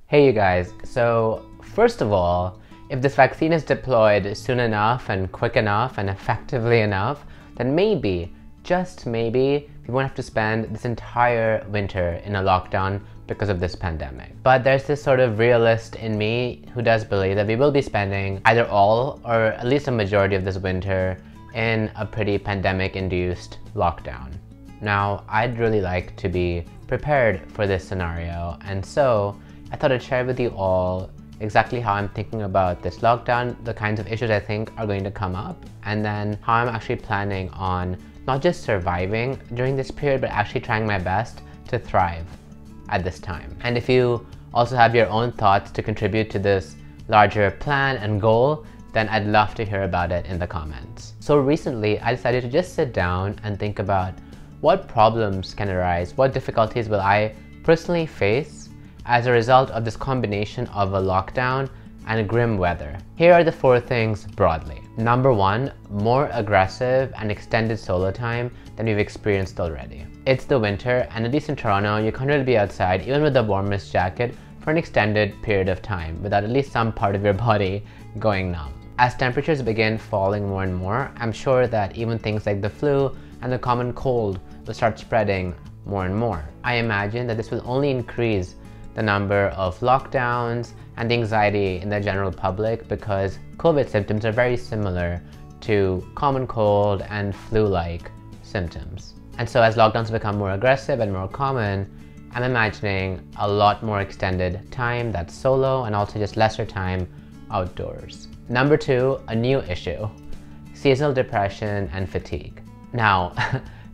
Hey you guys, so first of all, if this vaccine is deployed soon enough and quick enough and effectively enough, then maybe, just maybe, we won't have to spend this entire winter in a lockdown because of this pandemic. But there's this sort of realist in me who does believe that we will be spending either all or at least a majority of this winter in a pretty pandemic-induced lockdown. Now, I'd really like to be prepared for this scenario, and so I thought I'd share with you all exactly how I'm thinking about this lockdown, the kinds of issues I think are going to come up, and then how I'm actually planning on not just surviving during this period, but actually trying my best to thrive at this time. And if you also have your own thoughts to contribute to this larger plan and goal, then I'd love to hear about it in the comments. So recently, I decided to just sit down and think about what problems can arise, what difficulties will I personally face as a result of this combination of a lockdown and grim weather. Here are the 4 things broadly. Number 1, more aggressive and extended solo time than we've experienced already. It's the winter, and at least in Toronto, you can't really be outside, even with the warmest jacket, for an extended period of time without at least some part of your body going numb. As temperatures begin falling more and more, I'm sure that even things like the flu and the common cold will start spreading more and more. I imagine that this will only increase the number of lockdowns and the anxiety in the general public because COVID symptoms are very similar to common cold and flu-like symptoms. And so as lockdowns become more aggressive and more common, I'm imagining a lot more extended time that's solo and also just lesser time outdoors. Number 2, a new issue, seasonal depression and fatigue. Now,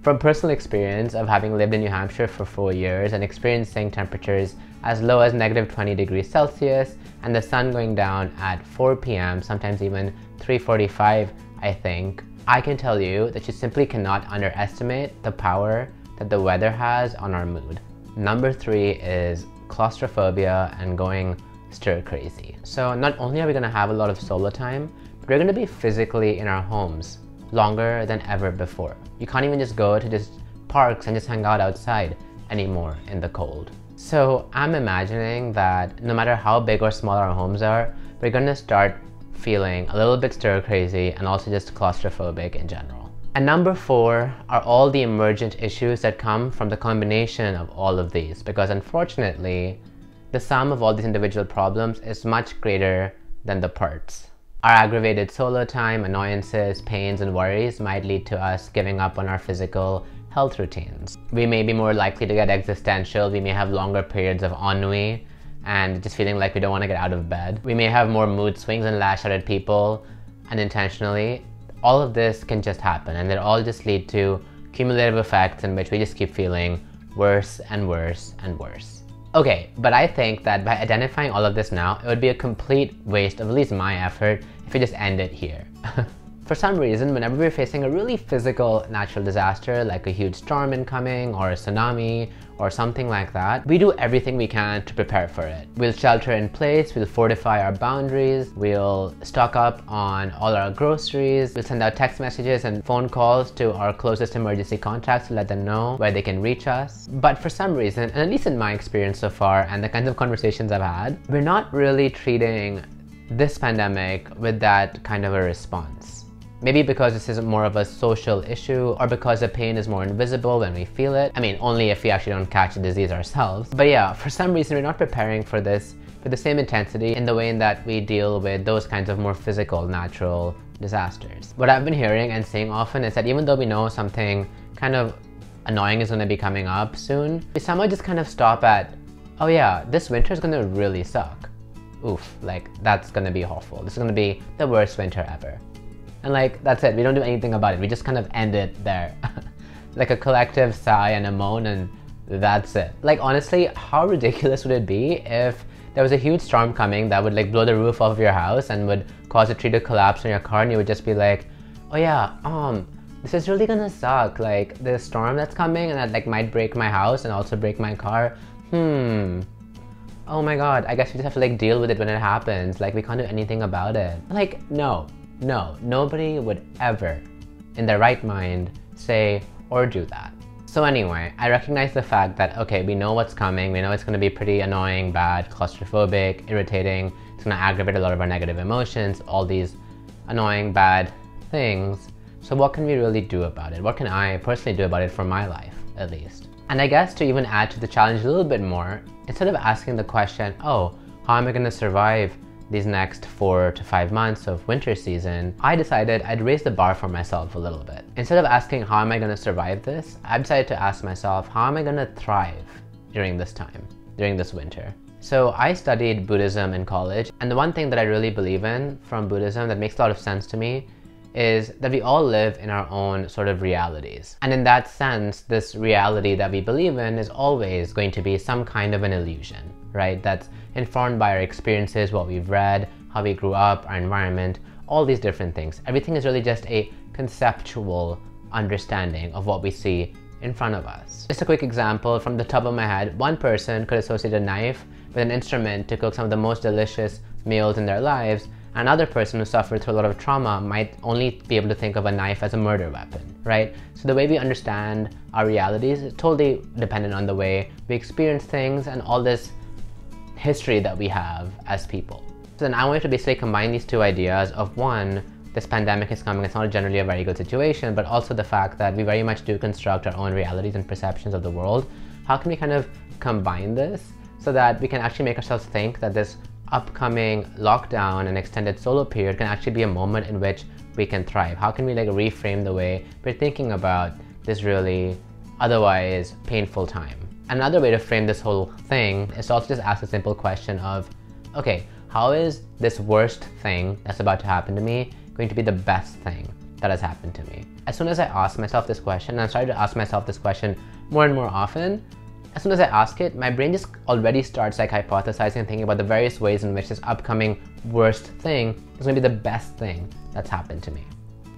from personal experience of having lived in New Hampshire for 4 years and experiencing temperatures as low as -20 degrees Celsius and the sun going down at 4 p.m., sometimes even 3:45, I think, I can tell you that you simply cannot underestimate the power that the weather has on our mood. Number 3 is claustrophobia and going stir crazy. So not only are we going to have a lot of solo time, but we're going to be physically in our homes longer than ever before. You can't even just go to just parks and just hang out outside anymore in the cold. So I'm imagining that no matter how big or small our homes are, we're going to start feeling a little bit stir crazy and also just claustrophobic in general. And number 4 are all the emergent issues that come from the combination of all of these, because unfortunately, the sum of all these individual problems is much greater than the parts. Our aggravated solo time, annoyances, pains, and worries might lead to us giving up on our physical health routines. We may be more likely to get existential. We may have longer periods of ennui and just feeling like we don't want to get out of bed. We may have more mood swings and lash out at people unintentionally. All of this can just happen, and they all just lead to cumulative effects in which we just keep feeling worse and worse and worse. Okay, but I think that by identifying all of this now, it would be a complete waste of at least my effort if we just end it here. For some reason, whenever we're facing a really physical natural disaster, like a huge storm incoming or a tsunami or something like that, we do everything we can to prepare for it. We'll shelter in place, we'll fortify our boundaries, we'll stock up on all our groceries, we'll send out text messages and phone calls to our closest emergency contacts to let them know where they can reach us. But for some reason, and at least in my experience so far and the kinds of conversations I've had, we're not really treating this pandemic with that kind of a response. Maybe because this is more of a social issue, or because the pain is more invisible when we feel it. I mean, only if we actually don't catch the disease ourselves. But yeah, for some reason, we're not preparing for this with the same intensity in the way in that we deal with those kinds of more physical, natural disasters. What I've been hearing and seeing often is that even though we know something kind of annoying is going to be coming up soon, we somehow just kind of stop at, oh yeah, this winter is going to really suck. Oof, like that's going to be awful. This is going to be the worst winter ever. And like, that's it, we don't do anything about it. We just kind of end it there. Like a collective sigh and a moan, and that's it. Like honestly, how ridiculous would it be if there was a huge storm coming that would like blow the roof off of your house and would cause a tree to collapse on your car, and you would just be like, oh yeah, this is really gonna suck. Like the storm that's coming and that like might break my house and also break my car. Oh my god, I guess we just have to like deal with it when it happens. Like we can't do anything about it. Like, no, nobody would ever in their right mind say or do that. So anyway, I recognize the fact that, okay, we know what's coming, we know it's going to be pretty annoying, bad, claustrophobic, irritating, it's going to aggravate a lot of our negative emotions, all these annoying, bad things. So what can we really do about it? What can I personally do about it for my life, at least? And I guess to even add to the challenge a little bit more, instead of asking the question, oh, how am I going to survive these next 4 to 5 months of winter season, I decided I'd raise the bar for myself a little bit. Instead of asking how am I going to survive this, I decided to ask myself, how am I going to thrive during this time, during this winter? So I studied Buddhism in college, and the one thing that I really believe in from Buddhism that makes a lot of sense to me is that we all live in our own sort of realities. And in that sense, this reality that we believe in is always going to be some kind of an illusion, right? That's informed by our experiences, what we've read, how we grew up, our environment, all these different things. Everything is really just a conceptual understanding of what we see in front of us. Just a quick example from the top of my head, one person could associate a knife with an instrument to cook some of the most delicious meals in their lives. Another person who suffered through a lot of trauma might only be able to think of a knife as a murder weapon, right? So the way we understand our realities is totally dependent on the way we experience things and all this history that we have as people. So then I wanted to basically combine these two ideas of, one, this pandemic is coming, it's not generally a very good situation, but also the fact that we very much do construct our own realities and perceptions of the world. How can we kind of combine this so that we can actually make ourselves think that this upcoming lockdown and extended solo period can actually be a moment in which we can thrive? How can we like reframe the way we're thinking about this really otherwise painful time? Another way to frame this whole thing is to also just ask a simple question of, okay, how is this worst thing that's about to happen to me going to be the best thing that has happened to me? As soon as I ask myself this question, and I'm starting to ask myself this question more and more often, as soon as I ask it, my brain just already starts like hypothesizing and thinking about the various ways in which this upcoming worst thing is going to be the best thing that's happened to me.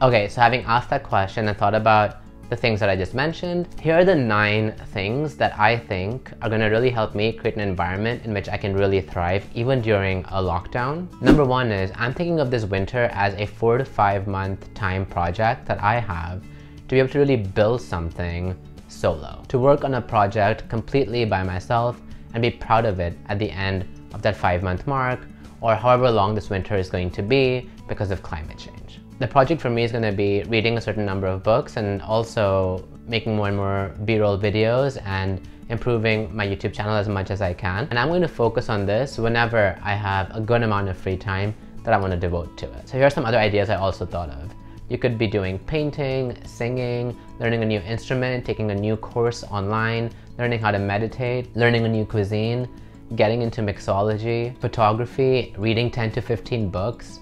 Okay, so having asked that question and thought about the things that I just mentioned, here are the 9 things that I think are going to really help me create an environment in which I can really thrive even during a lockdown. Number 1 is I'm thinking of this winter as a 4 to 5 month time project that I have to be able to really build something solo, to work on a project completely by myself and be proud of it at the end of that 5-month mark, or however long this winter is going to be because of climate change. The project for me is going to be reading a certain number of books and also making more and more B-roll videos and improving my YouTube channel as much as I can. And I'm going to focus on this whenever I have a good amount of free time that I want to devote to it. So here are some other ideas I also thought of. You could be doing painting, singing, learning a new instrument, taking a new course online, learning how to meditate, learning a new cuisine, getting into mixology, photography, reading 10 to 15 books.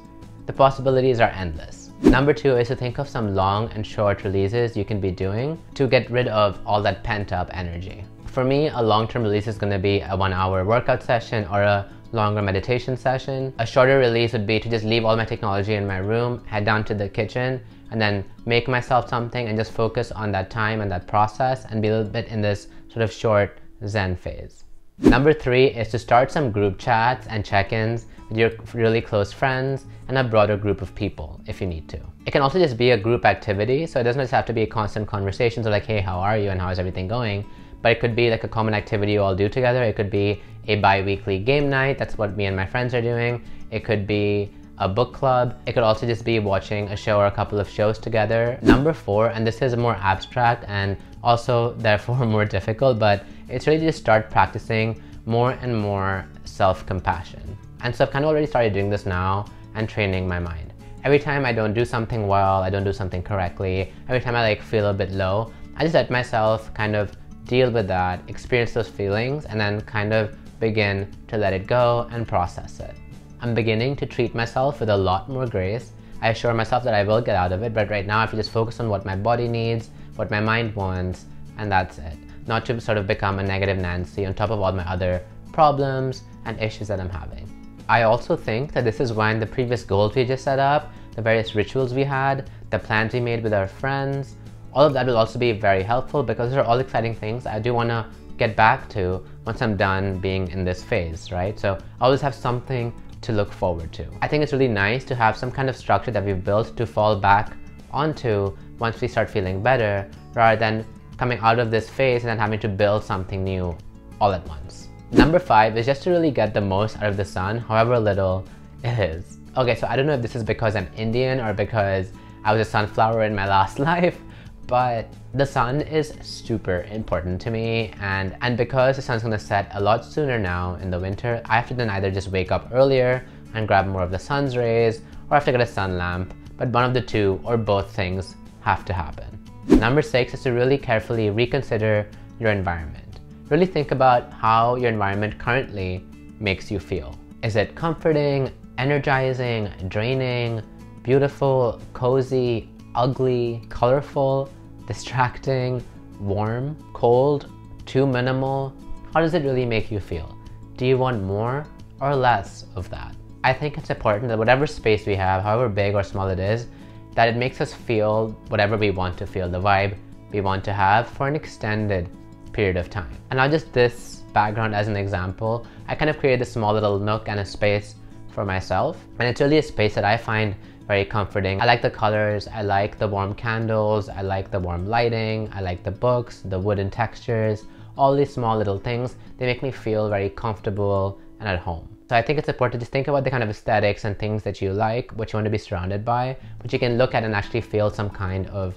The possibilities are endless. Number 2 is to think of some long and short releases you can be doing to get rid of all that pent-up energy. For me, a long-term release is going to be a 1-hour workout session or a longer meditation session. A shorter release would be to just leave all my technology in my room, head down to the kitchen, and then make myself something and just focus on that time and that process and be a little bit in this sort of short Zen phase. Number 3 is to start some group chats and check-ins with your really close friends and a broader group of people if you need to. It can also just be a group activity, so it doesn't just have to be a constant conversation, so like, hey, how are you and how is everything going? But it could be like a common activity you all do together. It could be a bi-weekly game night, that's what me and my friends are doing. It could be a book club. It could also just be watching a show or a couple of shows together. Number 4, and this is more abstract and also therefore more difficult, but it's really just start practicing more and more self-compassion. And so I've kind of already started doing this now and training my mind. Every time I don't do something well, I don't do something correctly, every time I like feel a bit low, I just let myself kind of deal with that, experience those feelings, and then kind of begin to let it go and process it. I'm beginning to treat myself with a lot more grace. I assure myself that I will get out of it, but right now I have to just focus on what my body needs, what my mind wants, and that's it. Not to sort of become a negative Nancy on top of all my other problems and issues that I'm having. I also think that this is when the previous goals we just set up, the various rituals we had, the plans we made with our friends, all of that will also be very helpful because those are all exciting things I do want to get back to once I'm done being in this phase, right? So I always have something to look forward to. I think it's really nice to have some kind of structure that we've built to fall back onto once we start feeling better, rather than coming out of this phase and then having to build something new all at once. Number 5 is just to really get the most out of the sun, however little it is. Okay, so I don't know if this is because I'm Indian or because I was a sunflower in my last life, but the sun is super important to me, and because the sun's gonna set a lot sooner now in the winter, I have to then either just wake up earlier and grab more of the sun's rays, or I have to get a sun lamp, but one of the two or both things have to happen. Number 6 is to really carefully reconsider your environment. Really think about how your environment currently makes you feel. Is it comforting, energizing, draining, beautiful, cozy, ugly, colorful, distracting, warm, cold, too minimal? How does it really make you feel? Do you want more or less of that? I think it's important that whatever space we have, however big or small it is, that it makes us feel whatever we want to feel, the vibe we want to have for an extended period of time. And not just this background as an example, I kind of created a small little nook and a space for myself, and it's really a space that I find very comforting. I like the colors, I like the warm candles, I like the warm lighting, I like the books, the wooden textures, all these small little things, they make me feel very comfortable and at home. So I think it's important to just think about the kind of aesthetics and things that you like, what you want to be surrounded by, which you can look at and actually feel some kind of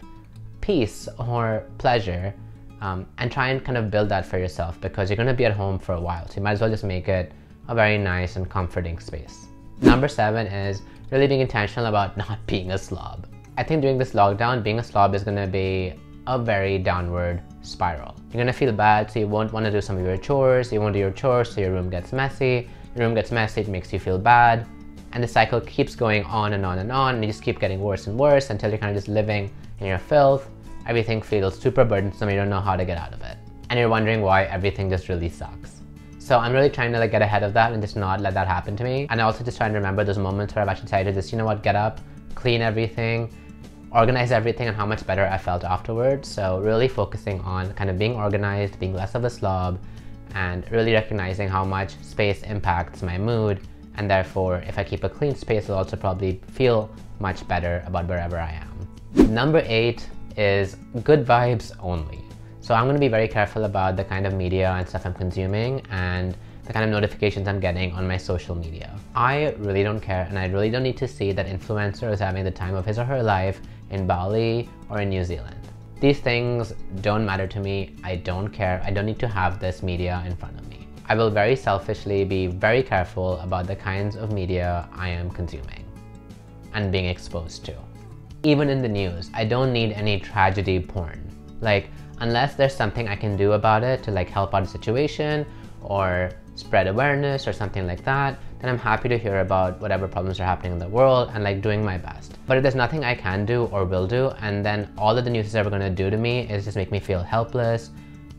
peace or pleasure, and try and kind of build that for yourself, because you're going to be at home for a while, so you might as well just make it a very nice and comforting space. Number 7 is really being intentional about not being a slob. I think during this lockdown, being a slob is going to be a very downward spiral. You're going to feel bad, so you won't want to do some of your chores, you won't do your chores, so your room gets messy. Your room gets messy, it makes you feel bad, and the cycle keeps going on and on and on, and you just keep getting worse and worse until you're kind of just living in your filth. Everything feels super burdensome, you don't know how to get out of it, and you're wondering why everything just really sucks. So I'm really trying to get ahead of that and just not let that happen to me, and I also just trying to remember those moments where I've actually decided to just, you know what, get up, clean everything, organize everything, and how much better I felt afterwards. So really focusing on kind of being organized, being less of a slob, and really recognizing how much space impacts my mood, and therefore if I keep a clean space, I'll also probably feel much better about wherever I am. Number 8 is good vibes only. So I'm going to be very careful about the kind of media and stuff I'm consuming and the kind of notifications I'm getting on my social media. I really don't care, and I really don't need to see that influencer is having the time of his or her life in Bali or in New Zealand. These things don't matter to me. I don't care. I don't need to have this media in front of me. I will very selfishly be very careful about the kinds of media I am consuming and being exposed to. Even in the news, I don't need any tragedy porn. Like, unless there's something I can do about it to help out a situation or spread awareness or something like that, then I'm happy to hear about whatever problems are happening in the world and doing my best. But if there's nothing I can do or will do, and then all that the news is ever going to do to me is just make me feel helpless,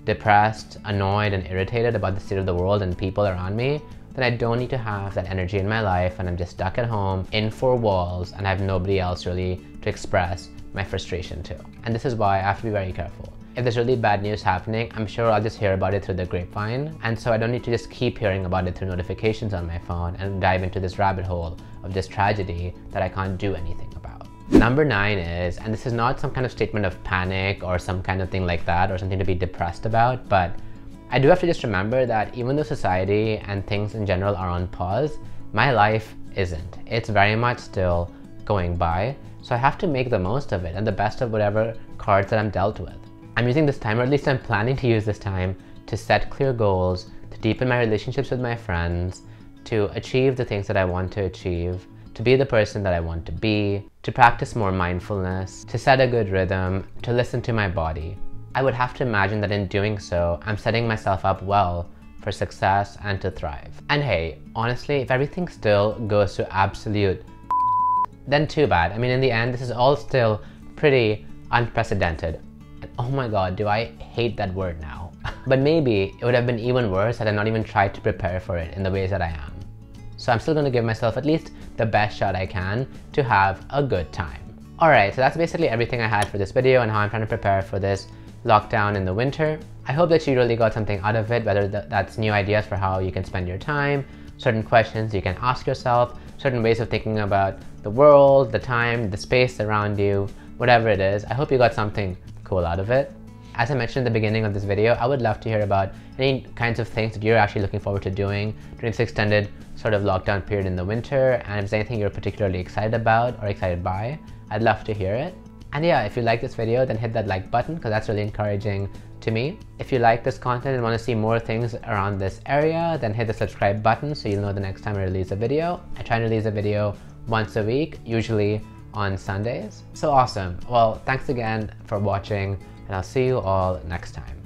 depressed, annoyed, and irritated about the state of the world and people around me, then I don't need to have that energy in my life, and I'm just stuck at home in 4 walls and I have nobody else really to express my frustration to. And this is why I have to be very careful. If there's really bad news happening, I'm sure I'll just hear about it through the grapevine, and so I don't need to just keep hearing about it through notifications on my phone and dive into this rabbit hole of this tragedy that I can't do anything about. Number 9 is, and this is not some kind of statement of panic or some kind of thing like that or something to be depressed about, but I do have to just remember that even though society and things in general are on pause, my life isn't. It's very much still going by, so I have to make the most of it and the best of whatever cards that I'm dealt with. I'm using this time, or at least I'm planning to use this time, to set clear goals, to deepen my relationships with my friends, to achieve the things that I want to achieve, to be the person that I want to be, to practice more mindfulness, to set a good rhythm, to listen to my body. I would have to imagine that in doing so, I'm setting myself up well for success and to thrive. And hey, honestly, if everything still goes to absolute then too bad. I mean, in the end, this is all still pretty unprecedented. And oh my god, do I hate that word now. But maybe it would have been even worse had I not even tried to prepare for it in the ways that I am. So I'm still going to give myself at least the best shot I can to have a good time. Alright, so that's basically everything I had for this video and how I'm trying to prepare for this lockdown in the winter. I hope that you really got something out of it, whether that's new ideas for how you can spend your time, certain questions you can ask yourself, certain ways of thinking about the world, the time, the space around you, whatever it is. I hope you got something cool out of it. as I mentioned at the beginning of this video, I would love to hear about any kinds of things that you're actually looking forward to doing during this extended sort of lockdown period in the winter, and if there's anything you're particularly excited about or excited by, I'd love to hear it. And yeah, if you like this video, then hit that like button because that's really encouraging to me. If you like this content and want to see more things around this area, then hit the subscribe button so you'll know the next time I release a video. I try to release a video once a week, usually on Sundays. So awesome. Well, thanks again for watching, and I'll see you all next time.